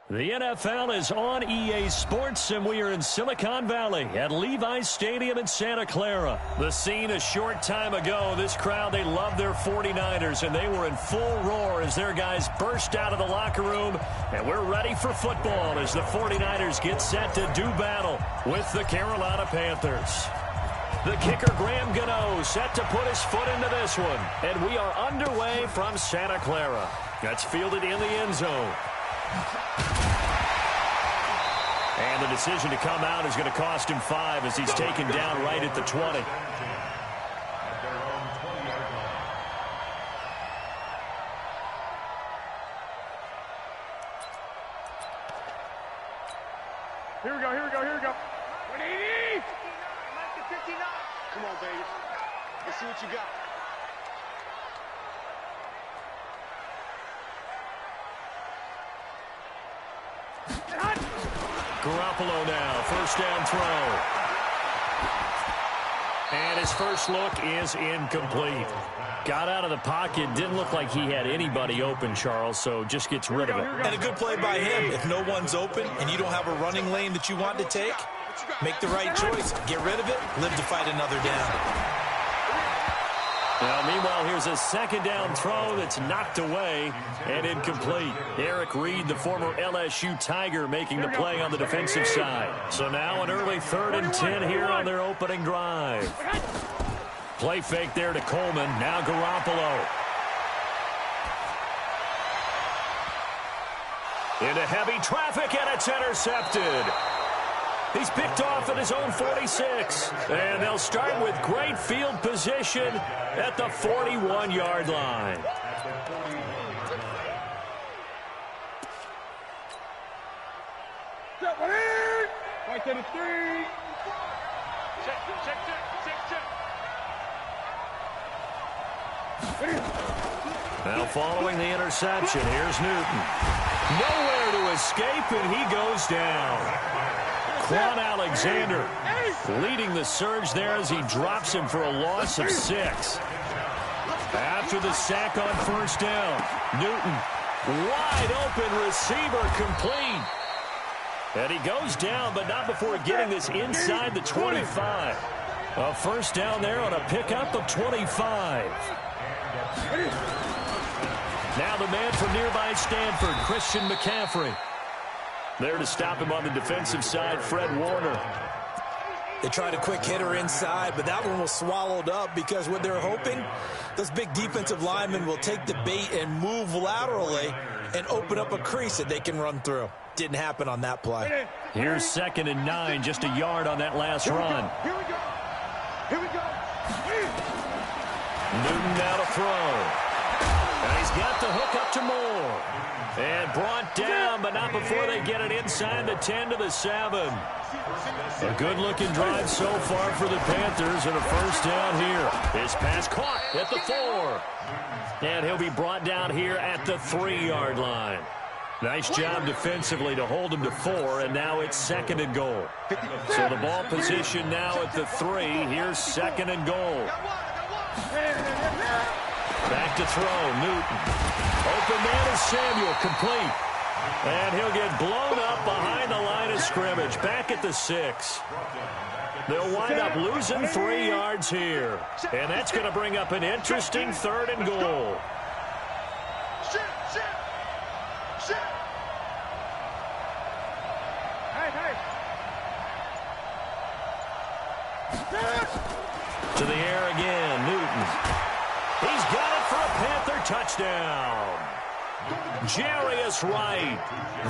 The NFL is on EA Sports, and we are in Silicon Valley at Levi's Stadium in Santa Clara. The scene a short time ago, this crowd, they love their 49ers, and they were in full roar as their guys burst out of the locker room, and we're ready for football as the 49ers get set to do battle with the Carolina Panthers. The kicker, Graham Gano, set to put his foot into this one, and we are underway from Santa Clara. That's fielded in the end zone. And the decision to come out is going to cost him 5 as he's taken down right at the 20. Here we go, here we go, here we go. 180! 59. Come on, baby. Let's see what you got. Garoppolo now, first down throw. And his first look is incomplete. Got out of the pocket, didn't look like he had anybody open, Charles, so just gets rid of it. And a good play by him. If no one's open and you don't have a running lane that you want to take, make the right choice, get rid of it, live to fight another down. Well, meanwhile, here's a second down throw that's knocked away and incomplete. Eric Reed, the former LSU Tiger, making the play on the defensive side. So now an early 3rd and 10 here on their opening drive. Play fake there to Coleman. Now Garoppolo. Into heavy traffic, and it's intercepted. He's picked off at his own 46. And they'll start with great field position at the 41-yard line. Right to the 3. Check. Now following the interception, here's Newton. Nowhere to escape, and he goes down. Quan Alexander leading the surge there as he drops him for a loss of 6. After the sack on first down, Newton, wide open receiver, complete. And he goes down, but not before getting this inside the 25. A first down there on a pickup of 25. Now the man from nearby Stanford, Christian McCaffrey. There to stop him on the defensive side, Fred Warner. They tried a quick hitter inside, but that one was swallowed up because what they're hoping, those big defensive linemen will take the bait and move laterally and open up a crease that they can run through. Didn't happen on that play. Here's 2nd and 9, just a yard on that last run. Here we go. Here we go. Newton now to throw. And he's got the hook up to Moore. And brought down, but not before they get it inside the 10 to the 7. A good-looking drive so far for the Panthers, and a first down here. His pass caught at the 4. And he'll be brought down here at the 3-yard line. Nice job defensively to hold him to 4, and now it's 2nd and goal. So the ball position now at the 3. Here's 2nd and goal. Back to throw, Newton. Open man is Samuel, complete. And he'll get blown up behind the line of scrimmage, back at the 6. They'll wind up losing 3 yards here. And that's going to bring up an interesting 3rd and goal. To the air again, Newton. He's got it for a Panther touchdown. Jarius Wright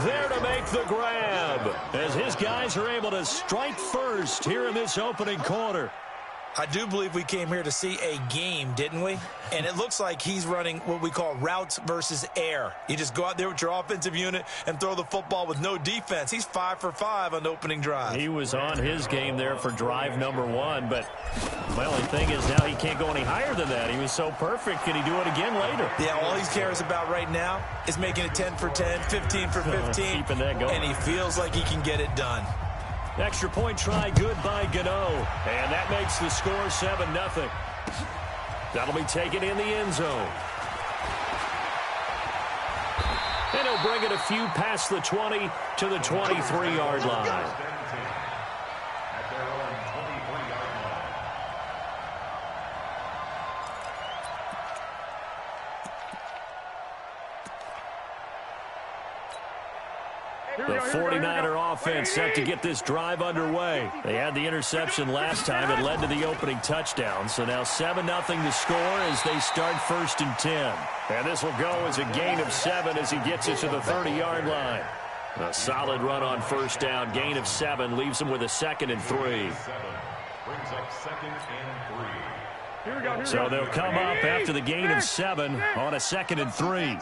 there to make the grab as his guys are able to strike first here in this opening quarter. I do believe we came here to see a game, didn't we? And it looks like he's running what we call routes versus air. You just go out there with your offensive unit and throw the football with no defense. He's 5 for 5 on the opening drive. He was on his game there for drive number 1, but my only thing is now he can't go any higher than that. He was so perfect. Can he do it again later? Yeah, all he cares about right now is making it 10 for 10, 15 for 15. Keeping that going. And he feels like he can get it done. Extra point try good by Gano. And that makes the score 7-0. That'll be taken in the end zone. And he'll bring it a few past the 20 to the 23-yard line. The 49er offense set to get this drive underway. They had the interception last time. It led to the opening touchdown. So now 7-0 to score as they start 1st and 10. And this will go as a gain of 7 as he gets it to the 30-yard line. A solid run on 1st down. Gain of 7 leaves him with a 2nd and 3. So they'll come up after the gain of 7 on a 2nd and 3.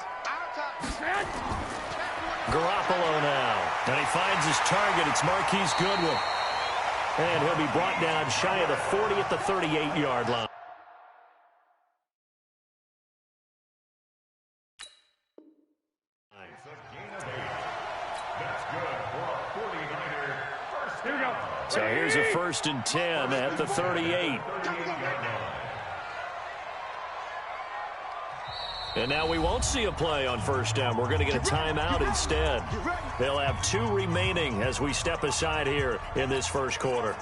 Garoppolo now. And he finds his target. It's Marquise Goodwin. And he'll be brought down shy of the 40 at the 38-yard line. So here's a 1st and 10 at the 38. And now we won't see a play on 1st down. We're going to get a timeout instead. They'll have 2 remaining as we step aside here in this 1st quarter.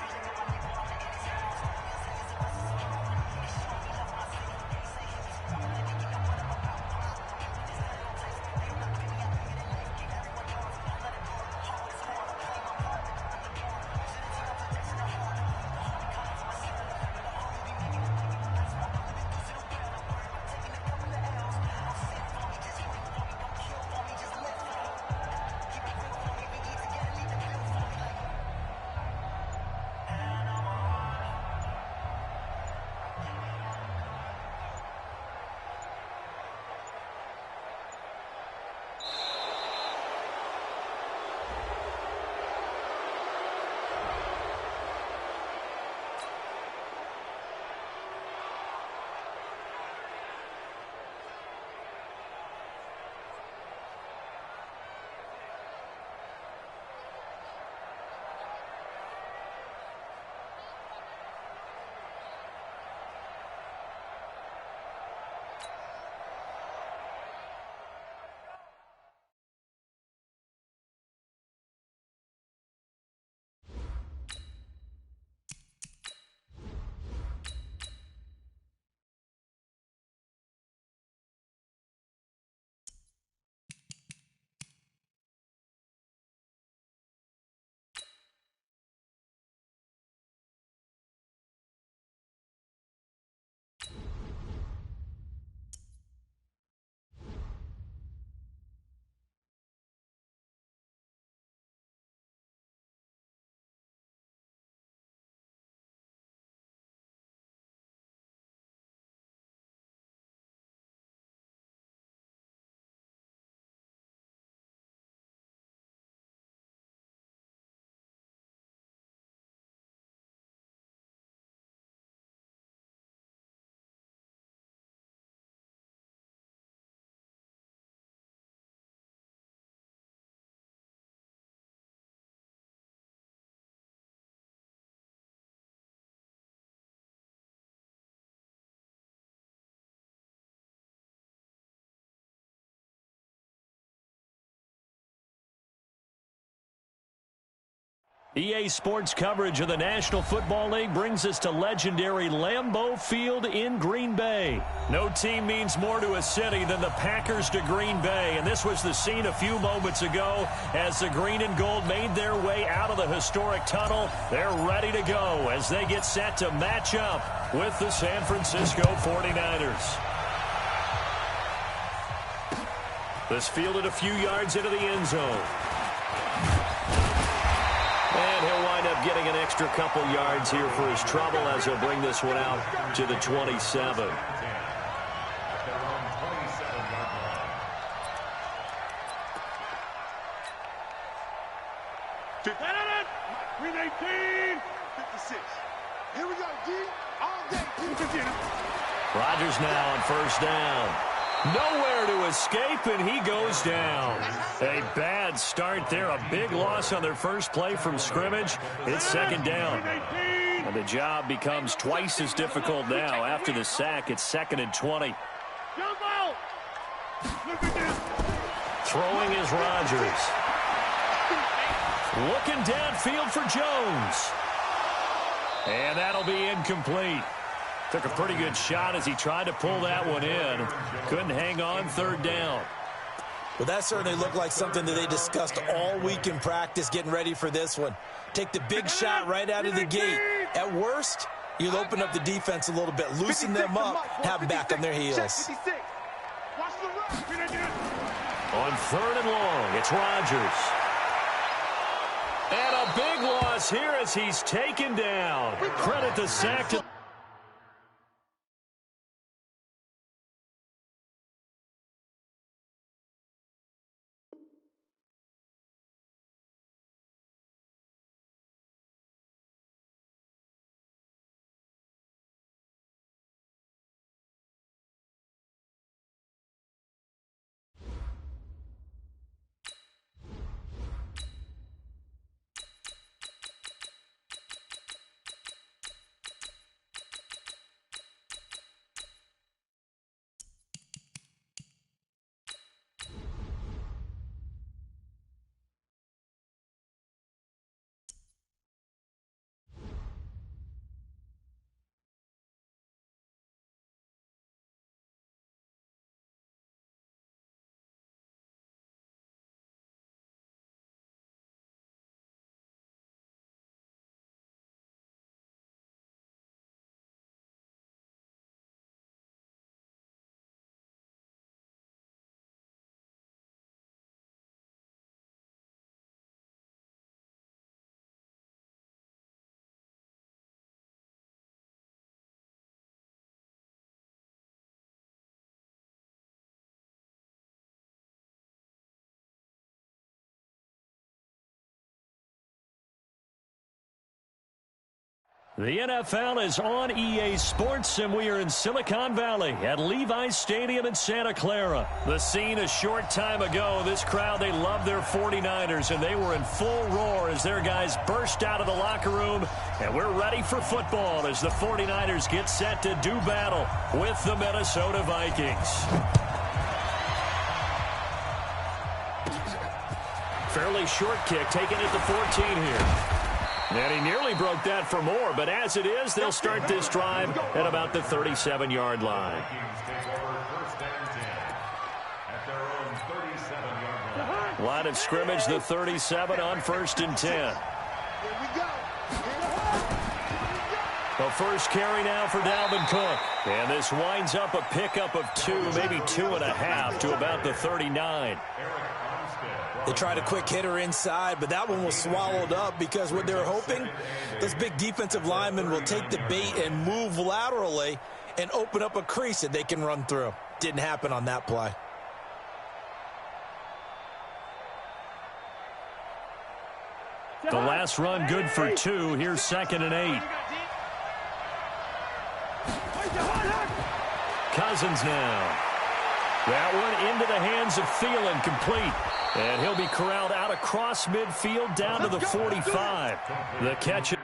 EA Sports coverage of the National Football League brings us to legendary Lambeau Field in Green Bay. No team means more to a city than the Packers to Green Bay, and this was the scene a few moments ago as the green and gold made their way out of the historic tunnel. They're ready to go as they get set to match up with the San Francisco 49ers. This fielded a few yards into the end zone. And he'll wind up getting an extra couple yards here for his trouble as he'll bring this one out to the 27. Green 18, 56. Here we go, D. All day. Rodgers now on 1st down. Nowhere to escape, and he goes down. A bad start there. A big loss on their first play from scrimmage. It's 2nd down. And the job becomes twice as difficult now. After the sack, it's 2nd and 20. Throwing is Rodgers. Looking downfield for Jones. And that'll be incomplete. Took a pretty good shot as he tried to pull that one in. Couldn't hang on, third down. Well, that certainly looked like something that they discussed all week in practice getting ready for this one. Take the big shot right out of the gate. At worst, you'll open up the defense a little bit, loosen them up, have them back on their heels. On third and long, it's Rodgers. And a big loss here as he's taken down. Credit the sack to... The NFL is on EA Sports, and we are in Silicon Valley at Levi's Stadium in Santa Clara. The scene a short time ago, this crowd, they love their 49ers, and they were in full roar as their guys burst out of the locker room. And we're ready for football as the 49ers get set to do battle with the Minnesota Vikings. Fairly short kick taken at the 14 here. And he nearly broke that for more, but as it is, they'll start this drive at about the 37-yard line. Line of scrimmage, the 37 on 1st and 10. The first carry now for Dalvin Cook. And this winds up a pickup of 2, maybe 2.5 to about the 39. They tried a quick hitter inside, but that one was swallowed up because what they're hoping, this big defensive lineman will take the bait and move laterally and open up a crease that they can run through. Didn't happen on that play. The last run good for 2. Here's 2nd and 8. Cousins now. That one into the hands of Thielen, complete. And he'll be corralled out across midfield down to the 45. The catch.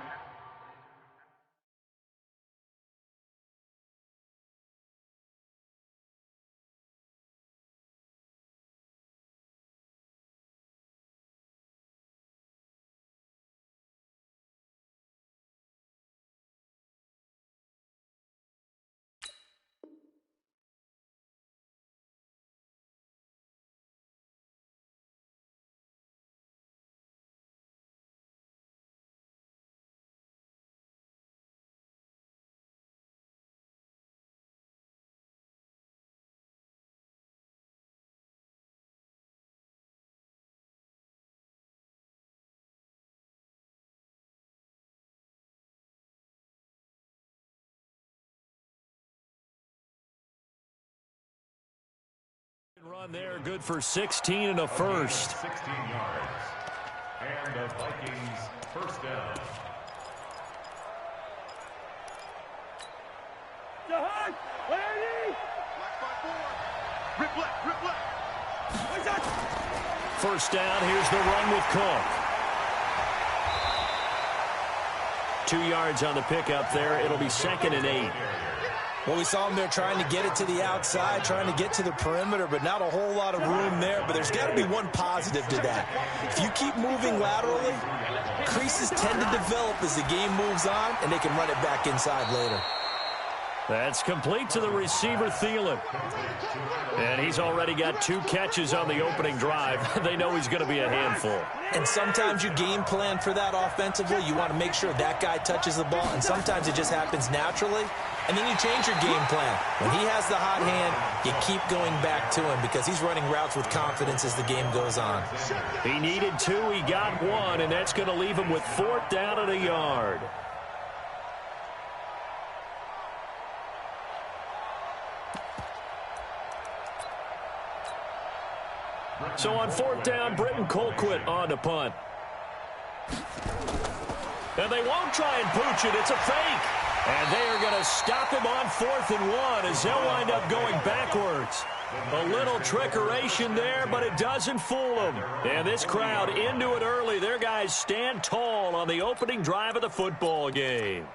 Run there, good for 16 and a first. 16 yards. And the Vikings first down. First down, here's the run with Cook. 2 yards on the pickup there. It'll be 2nd and 8. Well, we saw him there trying to get it to the outside, trying to get to the perimeter, but not a whole lot of room there. But there's got to be one positive to that. If you keep moving laterally, creases tend to develop as the game moves on, and they can run it back inside later. That's complete to the receiver, Thielen. And he's already got 2 catches on the opening drive. They know he's going to be a handful. And sometimes you game plan for that offensively. You want to make sure that guy touches the ball, and sometimes it just happens naturally. And then you change your game plan. When he has the hot hand, you keep going back to him because he's running routes with confidence as the game goes on. He needed 2, he got 1, and that's going to leave him with 4th down and a yard. So on 4th down, Britton Colquitt on to punt. And they won't try and pooch it. It's a fake. And they are going to stop him on 4th and 1 as they'll wind up going backwards. A little trickeration there, but it doesn't fool them. And this crowd into it early. Their guys stand tall on the opening drive of the football game.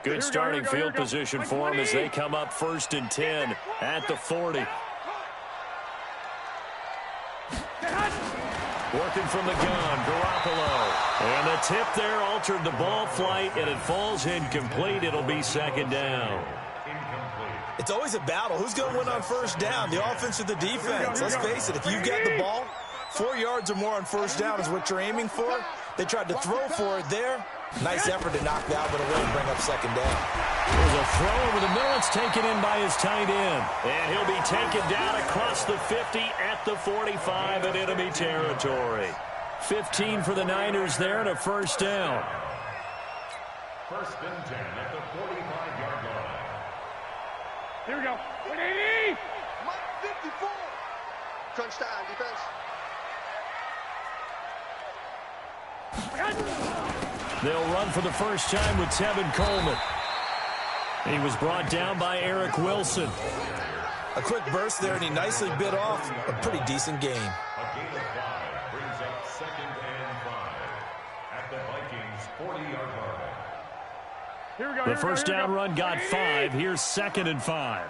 Good starting field position for them as they come up 1st and 10 at the 40. Working from the gun, Garoppolo. And the tip there altered the ball flight, and it falls incomplete. It'll be 2nd down. It's always a battle. Who's going to win on 1st down, the offense or the defense? Let's face it, if you've got the ball, 4 yards or more on 1st down is what you're aiming for. They tried to throw for it there. Nice effort to knock that one away and bring up 2nd down. There's a throw over the middle. It's taken in by his tight end. And he'll be taken down across the 50 at the 45 in enemy territory. 15 for the Niners there and a 1st down. 1st and 10 at the 45-yard line. Here we go. 180. 54. Crunch time, defense. They'll run for the first time with Tevin Coleman. He was brought down by Eric Wilson. A quick burst there, and he nicely bit off a pretty decent game. A gain of 5 brings up 2nd and 5 at the Vikings' 40-yard line. The first down run got 5. Here's 2nd and 5.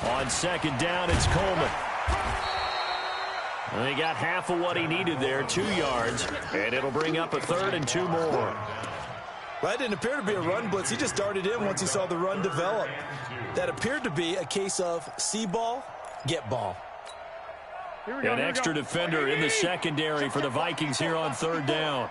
On 2nd down, it's Coleman. And he got half of what he needed there, 2 yards, and it'll bring up a 3rd and 2 more. Well, that didn't appear to be a run blitz. He just darted in once he saw the run develop. That appeared to be a case of see ball, get ball. An extra defender in the secondary for the Vikings here on 3rd down.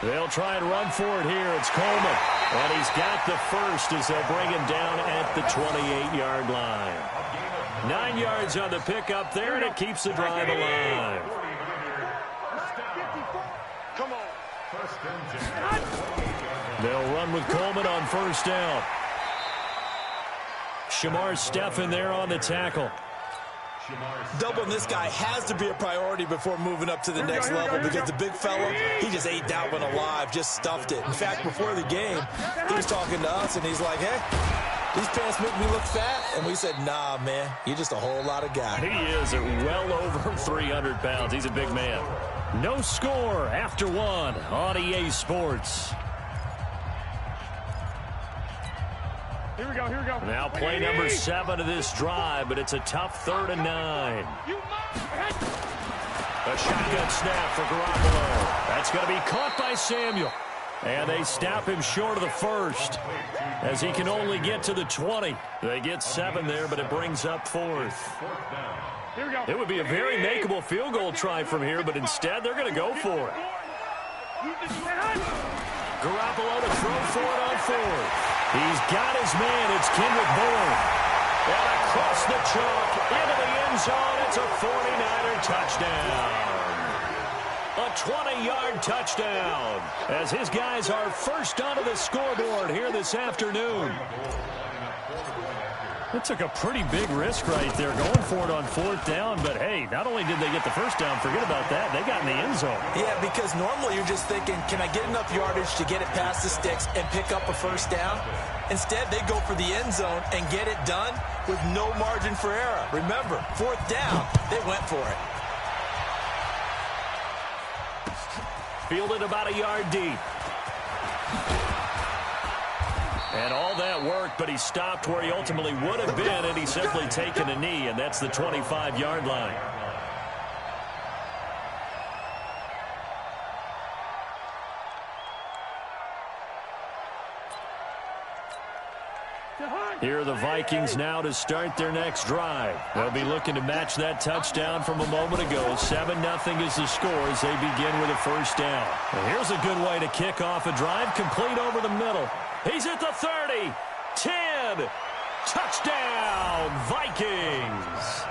They'll try and run for it here. It's Coleman. And he's got the first as they'll bring him down at the 28-yard line. 9 yards on the pickup there, and it keeps the drive alive. Come on. They'll run with Coleman on 1st down. Shamar Stephen there on the tackle. Doubling this guy has to be a priority before moving up to the next level because the big fella, he just ate that one alive, just stuffed it. In fact, before the game, he was talking to us, and he's like, hey, these pants make me look fat. And we said, nah, man, you're just a whole lot of guy. He is well over 300 pounds. He's a big man. No score after 1 on EA Sports. Here we go, here we go. Now play number 7 of this drive, but it's a tough 3rd and 9. A shotgun snap for Garoppolo. That's going to be caught by Samuel. And they snap him short of the first as he can only get to the 20. They get 7 there, but it brings up 4th. Here we go. It would be a very makeable field goal try from here, but instead they're going to go for it. Garoppolo to throw for it on 4th. He's got his man. It's Kendrick Bourne. And across the chalk into the end zone. It's a 49er touchdown. A 20-yard touchdown as his guys are first onto the scoreboard here this afternoon. It took a pretty big risk right there going for it on 4th down, but hey, not only did they get the first down, forget about that, they got in the end zone. Yeah, because normally you're just thinking, can I get enough yardage to get it past the sticks and pick up a first down? Instead, they go for the end zone and get it done with no margin for error. Remember, 4th down, they went for it. Fielded about a yard deep. And all that work, but he stopped where he ultimately would have been, and he's simply taken a knee, and that's the 25-yard line. Here are the Vikings now to start their next drive. They'll be looking to match that touchdown from a moment ago. 7-0 is the score as they begin with a first down. And here's a good way to kick off a drive, complete over the middle. He's at the 30, 10, touchdown, Vikings.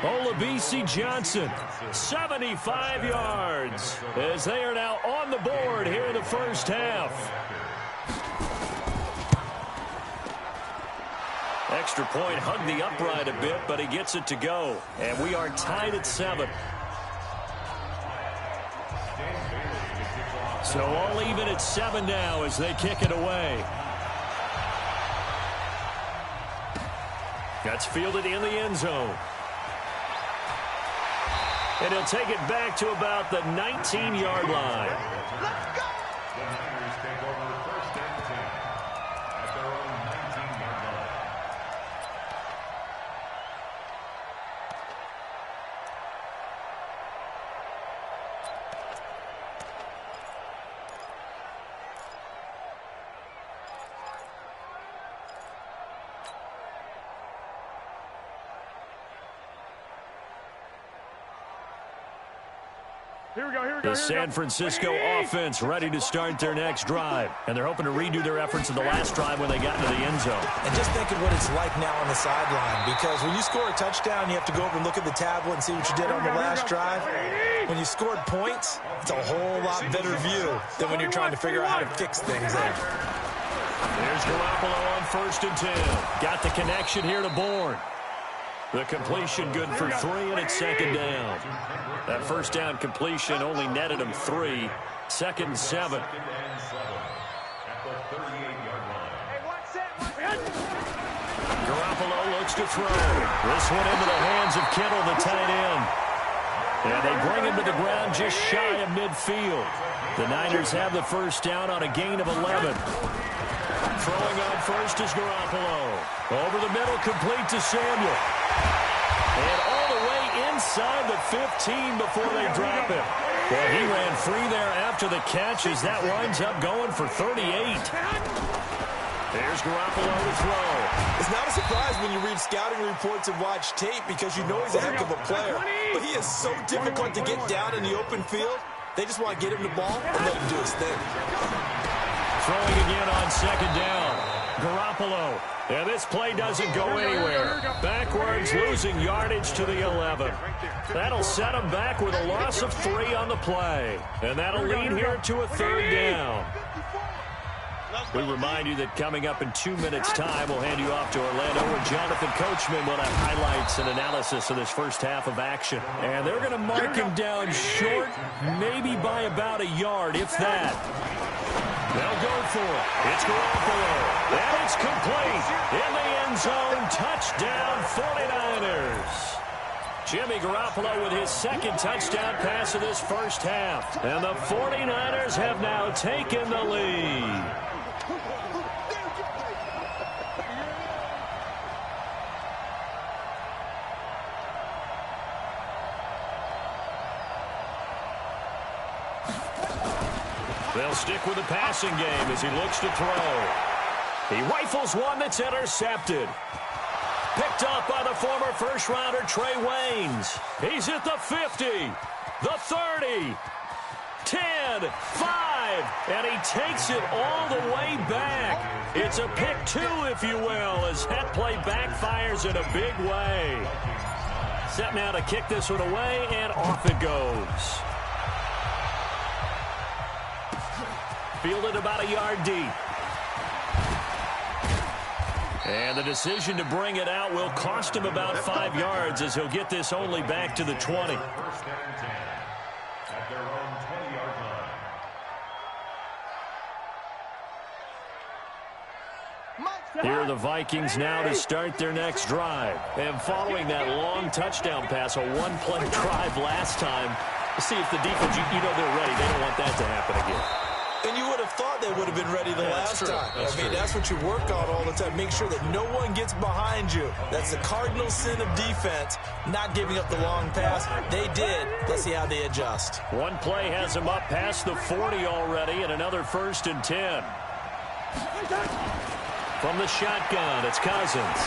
Olabisi Johnson, 75 yards, as they are now on the board here in the first half. Extra point hugged the upright a bit, but he gets it to go. And we are tied at 7. So all even at 7 now as they kick it away. That's fielded in the end zone. And he'll take it back to about the 19-yard line. Let's go! The Niners take over 1st and 10 at their own 19-yard line. Here we go, here we go, The San Francisco offense ready to start their next drive. And they're hoping to redo their efforts of the last drive when they got into the end zone. And just thinking what it's like now on the sideline, because when you score a touchdown, you have to go over and look at the tablet and see what you did on the last drive. When you scored points, it's a whole lot better view than when you're trying to figure out how to fix things there. There's Garoppolo on 1st and 10. Got the connection here to Bourne. The completion good for 3, and it's 2nd down. That first down completion only netted him 3. 2nd and 7. At the 38-yard line. Garoppolo looks to throw. This one into the hands of Kittle, the tight end. And they bring him to the ground just shy of midfield. The Niners have the first down on a gain of 11. Throwing on first is Garoppolo. Over the middle, complete to Samuel. And all the way inside the 15 before they drop him. Well, he ran free there after the catch as that winds up going for 38. There's Garoppolo to throw. It's not a surprise when you read scouting reports and watch tape because you know he's a heck of a player. But he is so difficult to get down in the open field. They just want to get him the ball and let him do his thing. Throwing again on 2nd down. Garoppolo. And this play doesn't go anywhere. Backwards, losing yardage to the 11. That'll set him back with a loss of 3 on the play. And that'll lead here to a 3rd down. We remind you that coming up in 2 minutes' time, we'll hand you off to Orlando, where Jonathan Coachman will have highlights and analysis of this first half of action. And they're going to mark him down short, maybe by about a yard, if that. They'll go for it. It's Garoppolo. And it's complete. In the end zone, touchdown 49ers. Jimmy Garoppolo with his 2nd touchdown pass of this first half. And the 49ers have now taken the lead. They'll stick with the passing game as he looks to throw. He rifles one that's intercepted. Picked up by the former first-rounder Trey Waynes. He's at the 50, the 30, 10, 5, and he takes it all the way back. It's a pick 2, if you will, as that play backfires in a big way. Set now to kick this one away, and off it goes. Fielded about a yard deep. And the decision to bring it out will cost him about 5 yards as he'll get this only back to the 20. First and 10 at their own 20-yard line. Here are the Vikings now to start their next drive. And following that long touchdown pass, a one-play drive last time, see if the defense, you know they're ready. They don't want that to happen again. And you would have thought they would have been ready the last time. That's what you work on all the time. Make sure that no one gets behind you. That's the cardinal sin of defense, not giving up the long pass. They did. Let's see how they adjust. One play has them up past the 40 already, and another 1st and 10. From the shotgun, it's Cousins.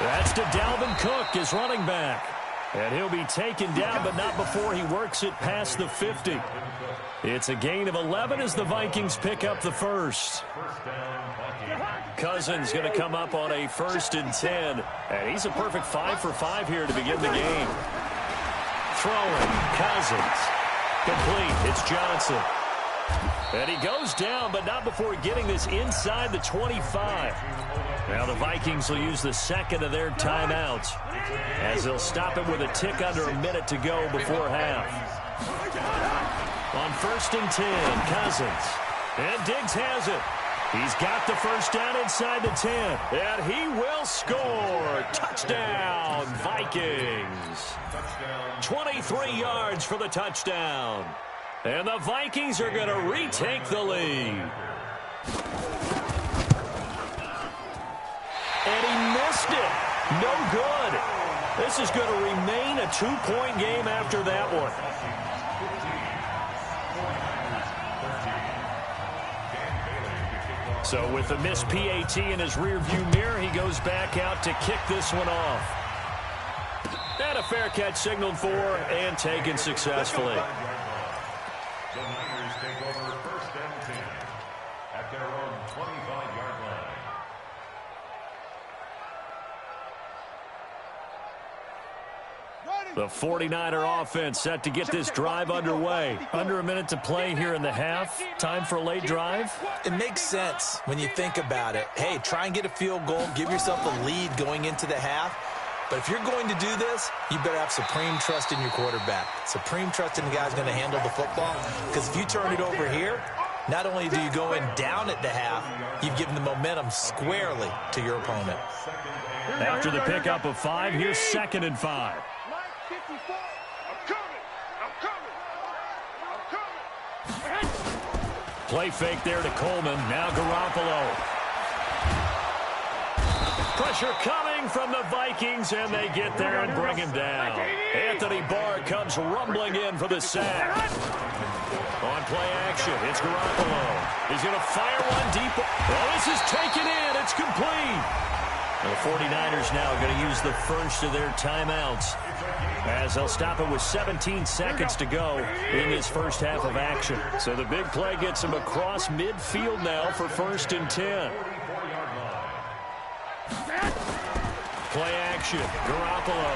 That's to Dalvin Cook, his running back. And he'll be taken down, but not before he works it past the 50. It's a gain of 11 as the Vikings pick up the first. Cousins going to come up on a 1st and 10. And he's a perfect 5 for 5 here to begin the game. Throwing, Cousins. Complete, it's Johnson. And he goes down, but not before getting this inside the 25. Now the Vikings will use the second of their timeouts as they'll stop it with a tick under a minute to go before half. On 1st and 10, Cousins. And Diggs has it. He's got the first down inside the 10. And he will score. Touchdown, Vikings. 23 yards for the touchdown. And the Vikings are going to retake the lead. And he missed it. No good. This is going to remain a 2-point game after that one. So with the missed PAT in his rearview mirror, he goes back out to kick this one off. And a fair catch signaled for and taken successfully. The Niners take over 1st and 10 at their own 25-yard line. The 49er offense set to get this drive underway. Under a minute to play here in the half. Time for a late drive. It makes sense when you think about it. Hey, try and get a field goal. Give yourself a lead going into the half. But if you're going to do this, you better have supreme trust in your quarterback. Supreme trust in the guy's going to handle the football. Because if you turn it over here, not only do you go in down at the half, you've given the momentum squarely to your opponent. After the pickup of 5, here's 2nd and 5. Play fake there to Coleman. Now Garoppolo. Pressure coming from the Vikings, and they get there and bring him down. Anthony Barr comes rumbling in for the sack. On play action, it's Garoppolo. He's going to fire one deep. Oh, this is taken in. It's complete. The 49ers now are going to use the first of their timeouts as they'll stop it with 17 seconds to go in this first half of action. So the big play gets him across midfield now for 1st and 10. Play action, Garoppolo.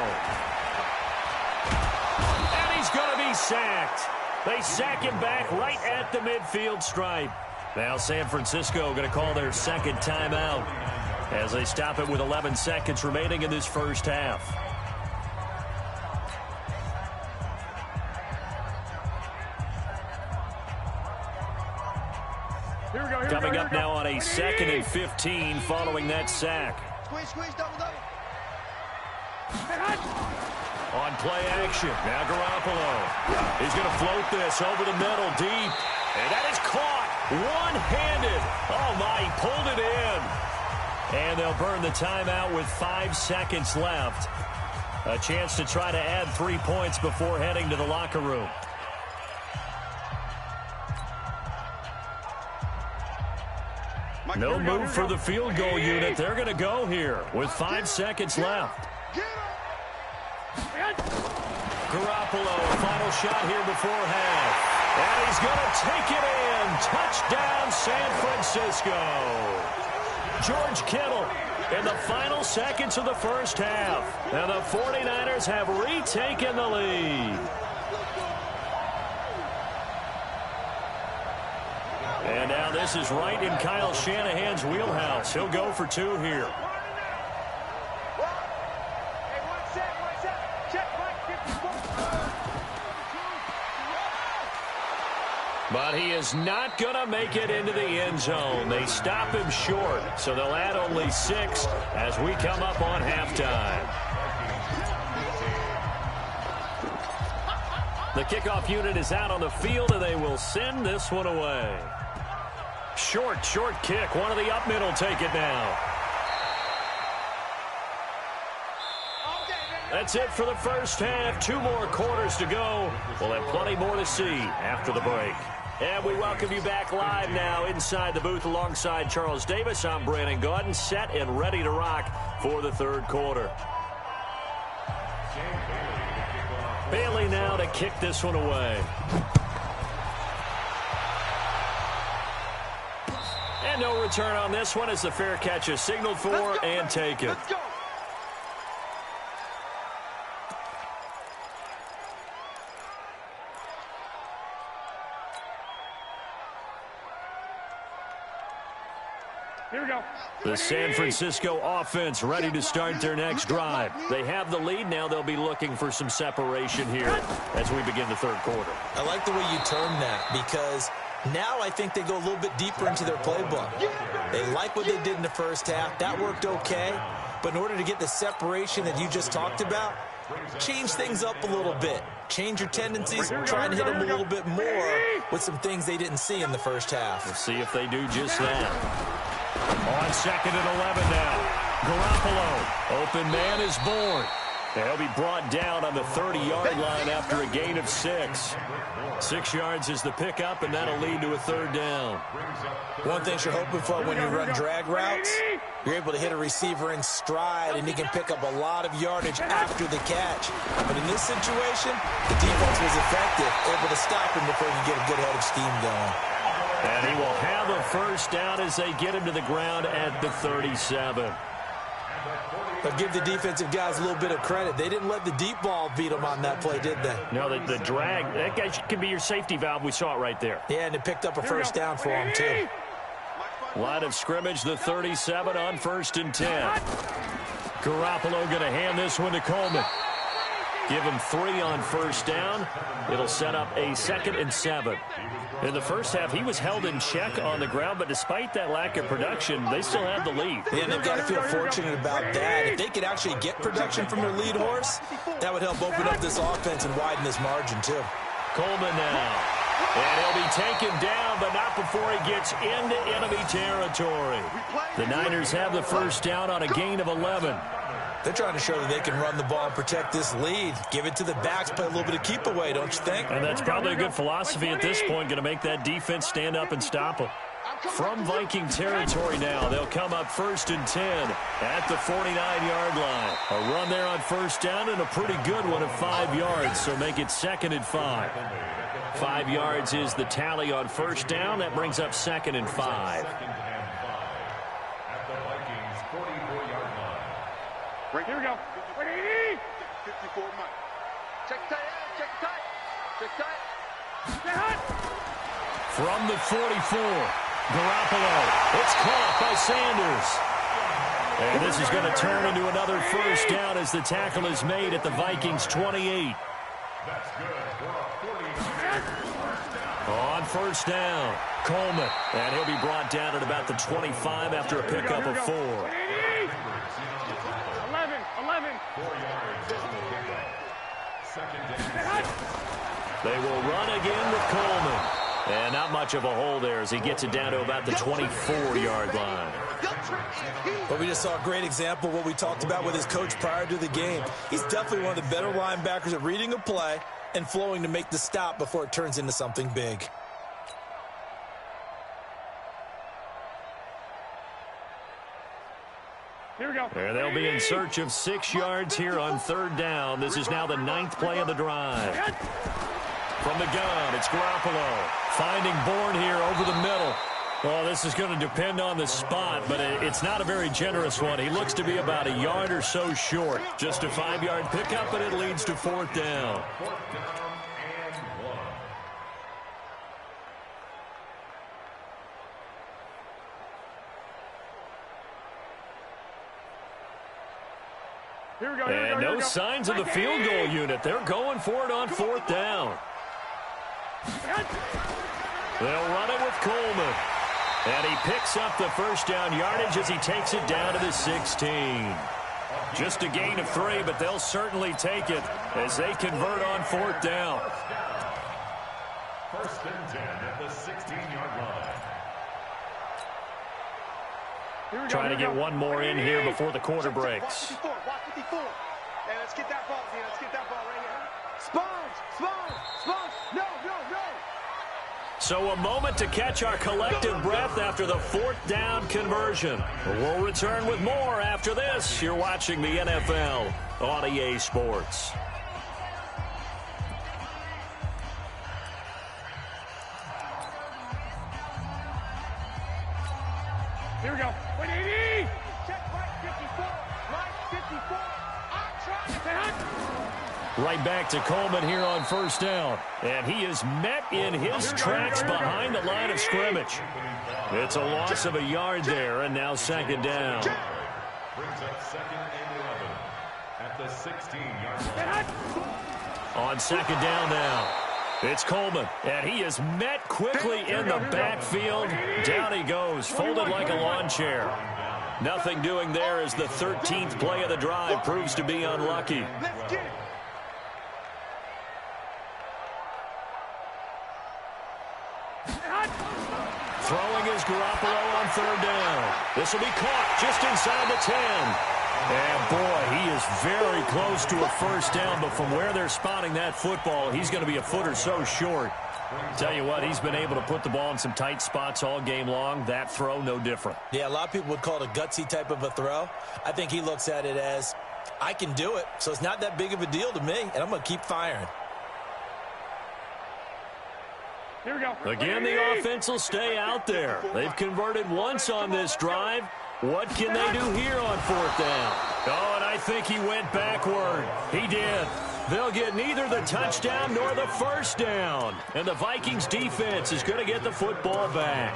And he's going to be sacked. They sack him back right at the midfield stripe. Now San Francisco going to call their second timeout as they stop it with 11 seconds remaining in this first half. Coming up now on a 2nd and 15 following that sack. On play action, now Garoppolo. He's going to float this over the middle deep. And that is caught one-handed. Oh, my, he pulled it in. And they'll burn the timeout with 5 seconds left. A chance to try to add 3 points before heading to the locker room. No move for the field goal unit. They're going to go here with 5 seconds left. Garoppolo, a final shot here before half. And he's going to take it in. Touchdown, San Francisco. George Kittle in the final seconds of the first half. And the 49ers have retaken the lead. And now this is right in Kyle Shanahan's wheelhouse. He'll go for 2 here. But he is not going to make it into the end zone. They stop him short, so they'll add only 6 as we come up on halftime. The kickoff unit is out on the field, and they will send this one away. Short kick. One of the up mid will take it now. That's it for the first half. 2 more quarters to go. We'll have plenty more to see after the break. And we welcome you back live now inside the booth alongside Charles Davis. I'm BrianAkaDaddy, set and ready to rock for the third quarter. Bailey now to kick this one away. And no return on this one as the fair catch is signaled for and taken. Here we go. The San Francisco offense ready to start their next drive. They have the lead. Now they'll be looking for some separation here as we begin the third quarter. I like the way you term that because now I think they go a little bit deeper into their playbook. They like what they did in the first half. That worked okay. But in order to get the separation that you just talked about, change things up a little bit. Change your tendencies, try and hit them a little bit more with some things they didn't see in the first half. We'll see if they do just that. On 2nd and 11 now. Garoppolo. Open man is born. He'll be brought down on the 30-yard line after a gain of 6. 6 yards is the pickup, and that'll lead to a third down. One thing you're hoping for when you run drag routes, you're able to hit a receiver in stride, and he can pick up a lot of yardage after the catch. But in this situation, the defense was effective, able to stop him before he could get a good head of steam going. And he will have a first down as they get him to the ground at the 37. But give the defensive guys a little bit of credit. They didn't let the deep ball beat them on that play, did they? No, the drag, that guy can be your safety valve. We saw it right there. Yeah, and it picked up a first down for him, too. Line of scrimmage, the 37 on 1st and 10. Garoppolo going to hand this one to Coleman. Give him 3 on first down. It'll set up a 2nd and 7. In the first half, he was held in check on the ground, but despite that lack of production, they still have the lead. Yeah, they've got to feel fortunate about that. If they could actually get production from their lead horse, that would help open up this offense and widen this margin, too. Coleman now. And he'll be taken down, but not before he gets into enemy territory. The Niners have the first down on a gain of 11. They're trying to show that they can run the ball and protect this lead. Give it to the backs, play a little bit of keep away, don't you think? And that's probably a good philosophy at this point, going to make that defense stand up and stop them. From Viking territory now, they'll come up 1st and 10 at the 49-yard line. A run there on first down and a pretty good one of 5 yards, so make it 2nd and 5. 5 yards is the tally on first down. That brings up 2nd and 5. Right, here we go. 54 Mike. Check tight, check tight. Check tight. Stay hot. From the 44, Garoppolo. It's caught by Sanders. And this is going to turn into another first down as the tackle is made at the Vikings' 28. On first down, Coleman. And he'll be brought down at about the 25 after a pickup of 4. 11. They will run again with Coleman. And not much of a hole there as he gets it down to about the 24-yard line. But we just saw a great example of what we talked about with his coach prior to the game. He's definitely one of the better linebackers at reading a play and flowing to make the stop before it turns into something big. Here we go. And they'll be in search of 6 yards here on third down. This is now the 9th play of the drive. From the gun, it's Garoppolo. Finding Bourne here over the middle. Well, this is going to depend on the spot, but it's not a very generous one. He looks to be about a yard or so short. Just a 5-yard pickup, but it leads to 4th down. And no signs of the field goal unit. They're going for it on fourth down. They'll run it with Coleman. And he picks up the first down yardage as he takes it down to the 16. Just a gain of 3, but they'll certainly take it as they convert on fourth down. First and 10 at the 16-yard line. Trying to get one more in here before the quarter breaks. Watch 54. Hey, let's get that ball, Let's get that ball right here. Sponge! No! So a moment to catch our collective breath after the fourth down conversion. We'll return with more after this. You're watching the NFL on EA Sports. Here we go. 180! Check right 54. Right 54. Right back to Coleman here on first down. And he is met in his tracks behind the line of scrimmage. It's a loss of a yard there, and now second down. Brings up second and 11 at the 16-yard line. On second down now. It's Coleman, and he is met quickly in the backfield. Down he goes, folded like a lawn chair. Nothing doing there as the 13th play of the drive proves to be unlucky. Throwing is Garoppolo on third down. This will be caught just inside the 10. And, boy, he is very close to a first down, but from where they're spotting that football, he's going to be a foot or so short. Tell you what, he's been able to put the ball in some tight spots all game long. That throw, no different. Yeah, a lot of people would call it a gutsy type of a throw. I think he looks at it as, I can do it, so it's not that big of a deal to me, and I'm going to keep firing. Here we go. Again, the offense will stay out there. They've converted once on this drive. What can they do here on fourth down? Oh, and I think he went backward. He did. They'll get neither the touchdown nor the first down. And the Vikings defense is going to get the football back.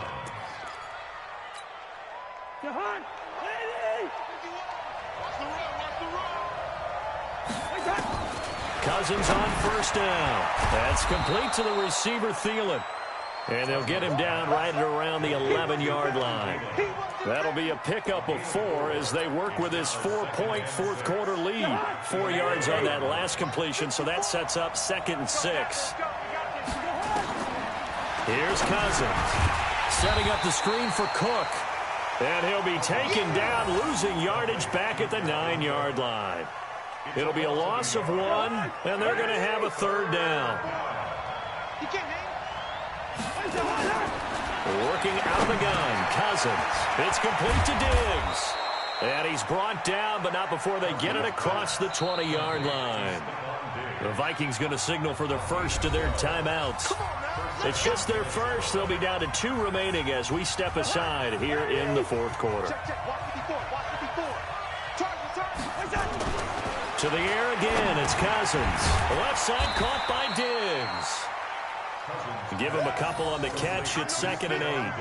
Cousins on first down. That's complete to the receiver, Thielen. And they'll get him down right at around the 11-yard line. That'll be a pickup of 4 as they work with his 4-point fourth-quarter lead. 4 yards on that last completion, so that sets up 2nd and 6. Here's Cousins. Setting up the screen for Cook. And he'll be taken down, losing yardage back at the 9-yard line. It'll be a loss of 1, and they're going to have a third down. Working out of the gun, Cousins. It's complete to Diggs. And he's brought down, but not before they get it across the 20-yard line. The Vikings going to signal for their first of their timeouts. It's just their first. They'll be down to 2 remaining as we step aside here in the fourth quarter. To the air again, it's Cousins. Left side caught by Diggs. Give him a couple on the catch. It's 2nd and 8.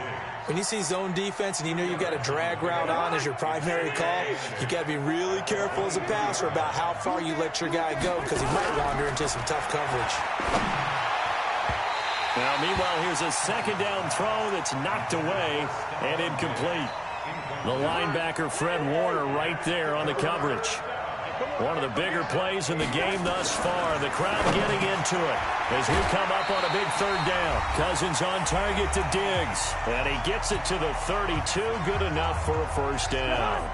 When you see zone defense and you know you've got a drag route on as your primary call, you've got to be really careful as a passer about how far you let your guy go because he might wander into some tough coverage. Now, meanwhile, here's a second down throw that's knocked away and incomplete. The linebacker, Fred Warner, right there on the coverage. One of the bigger plays in the game thus far. The crowd getting into it as we come up on a big third down. Cousins on target to Diggs. And he gets it to the 32. Good enough for a first down.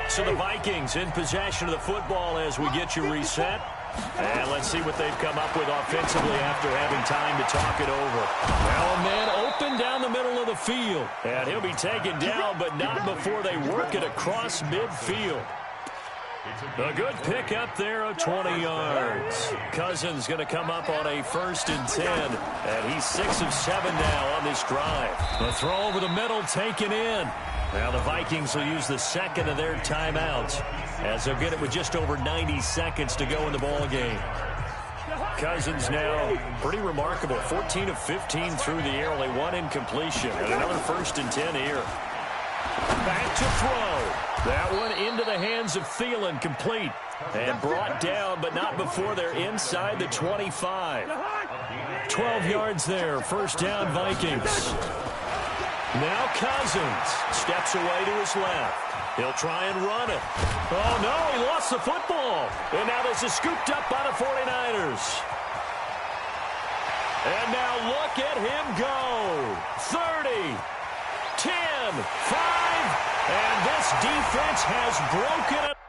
So the Vikings in possession of the football as we get you reset. And let's see what they've come up with offensively after having time to talk it over. Now a man open down the middle of the field. And he'll be taken down, but not before they work it across midfield. A good pick up there of 20 yards. Cousins going to come up on a 1st and 10. And he's 6 of 7 now on this drive. The throw over the middle taken in. Now the Vikings will use the 2nd of their timeouts as they'll get it with just over 90 seconds to go in the ball game. Cousins now pretty remarkable. 14 of 15 through the air, only 1 incompletion. And another 1st and 10 here. Back to throw. That one into the hands of Thielen, complete. And brought down, but not before they're inside the 25. 12 yards there, first down Vikings. Now Cousins steps away to his left. He'll try and run it. Oh, no, he lost the football. And now this is scooped up by the 49ers. And now look at him go. 30, 10, 5, and this defense has broken it.